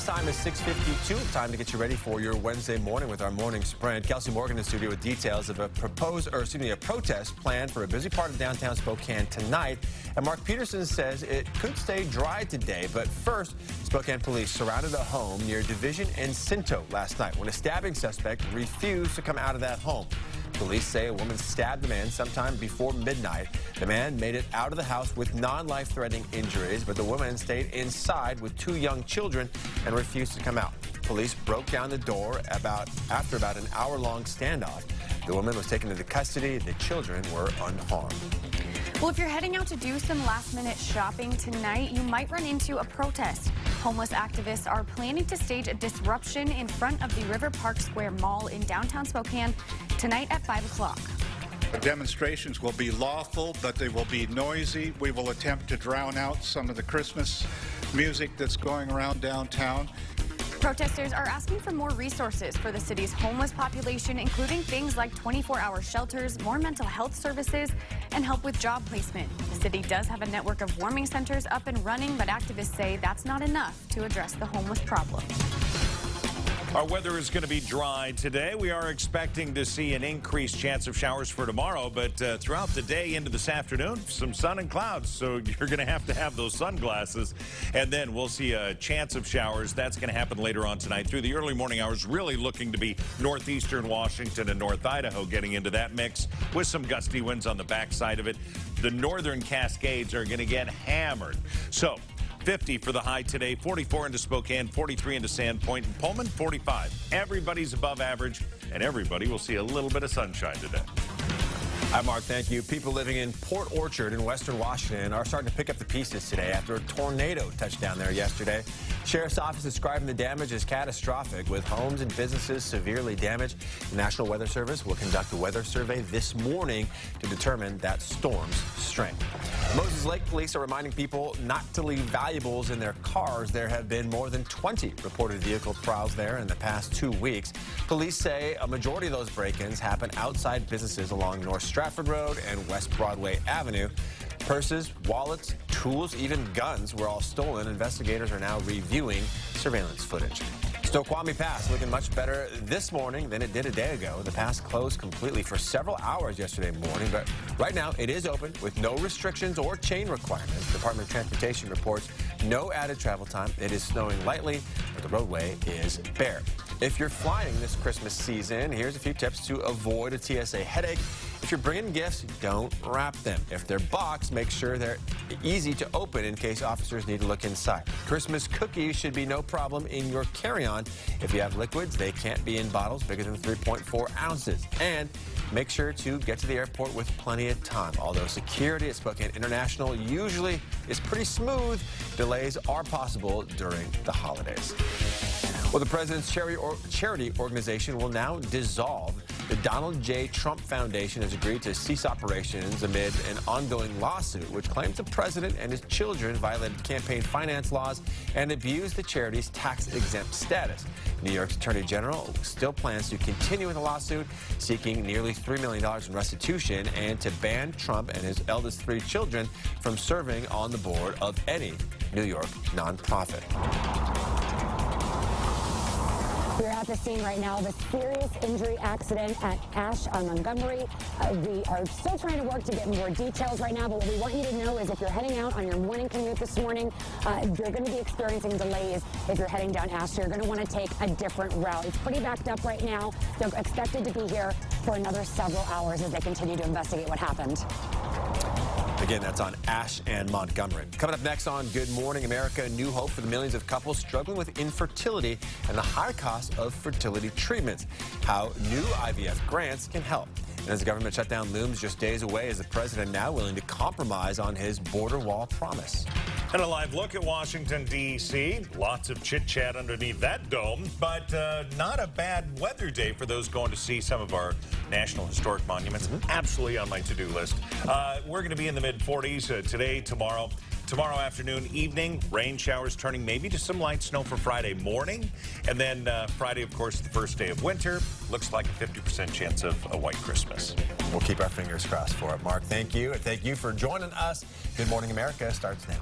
time is 6:52. Time to get you ready for your Wednesday morning with our morning sprint. Kelsey Morgan in the studio with details of a protest planned for a busy part of downtown Spokane tonight. And Mark Peterson says it could stay dry today. But first, Spokane police surrounded a home near Division and Cinto last night when a stabbing suspect refused to come out of that home. Police say a woman stabbed the man sometime before midnight. The man made it out of the house with non-life-threatening injuries, but the woman stayed inside with two young children and refused to come out. Police broke down the door after about an hour-long standoff. The woman was taken into custody. The children were unharmed. Well, if you're heading out to do some last-minute shopping tonight, you might run into a protest. Homeless activists are planning to stage a disruption in front of the River Park Square Mall in downtown Spokane tonight at 5 o'clock. The demonstrations will be lawful, but they will be noisy. We will attempt to drown out some of the Christmas music that's going around downtown. Protesters are asking for more resources for the city's homeless population, including things like 24-hour shelters, more mental health services, and help with job placement. The city does have a network of warming centers up and running, but activists say that's not enough to address the homeless problem. Our weather is going to be dry today. We are expecting to see an increased chance of showers for tomorrow, but throughout the day into this afternoon, some sun and clouds. So you're going to have those sunglasses. And then we'll see a chance of showers. That's going to happen later on tonight through the early morning hours, really looking to be northeastern Washington and North Idaho getting into that mix with some gusty winds on the backside of it. The northern Cascades are going to get hammered. So 50 for the high today, 44 into Spokane, 43 into Sandpoint, and Pullman, 45. Everybody's above average, and everybody will see a little bit of sunshine today. Hi, Mark. Thank you. People living in Port Orchard in western Washington are starting to pick up the pieces today after a tornado touched down there yesterday. Sheriff's office describing the damage as catastrophic, with homes and businesses severely damaged. The National Weather Service will conduct a weather survey this morning to determine that storm's strength. Moses Lake police are reminding people not to leave valuables in their cars. There have been more than 20 reported vehicle trials there in the past 2 weeks. Police say a majority of those break-ins happen outside businesses along North Stratford Road and West Broadway Avenue. Purses, wallets, tools, even guns were all stolen. Investigators are now reviewing surveillance footage. Snoqualmie Pass looking much better this morning than it did a day ago. The pass closed completely for several hours yesterday morning, but right now it is open with no restrictions or chain requirements. Department of Transportation reports no added travel time. It is snowing lightly, but the roadway is bare. If you're flying this Christmas season, here's a few tips to avoid a TSA headache. If you're bringing gifts, don't wrap them. If they're boxed, make sure they're easy to open in case officers need to look inside. Christmas cookies should be no problem in your carry-on. If you have liquids, they can't be in bottles bigger than 3.4 ounces. And make sure to get to the airport with plenty of time. Although security at Spokane International usually is pretty smooth, delays are possible during the holidays. Well, the president's charity organization will now dissolve. The Donald J. Trump Foundation has agreed to cease operations amid an ongoing lawsuit which claims the president and his children violated campaign finance laws and abused the charity's tax-exempt status. New York's Attorney General still plans to continue with the lawsuit, seeking nearly $3 million in restitution and to ban Trump and his eldest 3 children from serving on the board of any New York nonprofit. We're at the scene right now of a serious injury accident at Ash on Montgomery. We are still trying to work to get more details right now, but what we want you to know is if you're heading out on your morning commute this morning, you're going to be experiencing delays if you're heading down Ash. So you're going to want to take a different route. It's pretty backed up right now. They're expected to be here for another several hours as they continue to investigate what happened. Again, that's on Ash and Montgomery. Coming up next on Good Morning America, new hope for the millions of couples struggling with infertility and the high cost of fertility treatments. How new IVF grants can help. And as the government shutdown looms just days away, is the president now willing to compromise on his border wall promise? And a live look at Washington, D.C. Lots of chit-chat underneath that dome, but not a bad weather day for those going to see some of our National Historic Monuments. Absolutely on my to-do list. We're going to be in the mid-40s today, tomorrow. Tomorrow afternoon, evening, rain showers turning maybe to some light snow for Friday morning. And then Friday, of course, the first day of winter. Looks like a 50% chance of a white Christmas. We'll keep our fingers crossed for it, Mark. Thank you. And thank you for joining us. Good Morning America starts now.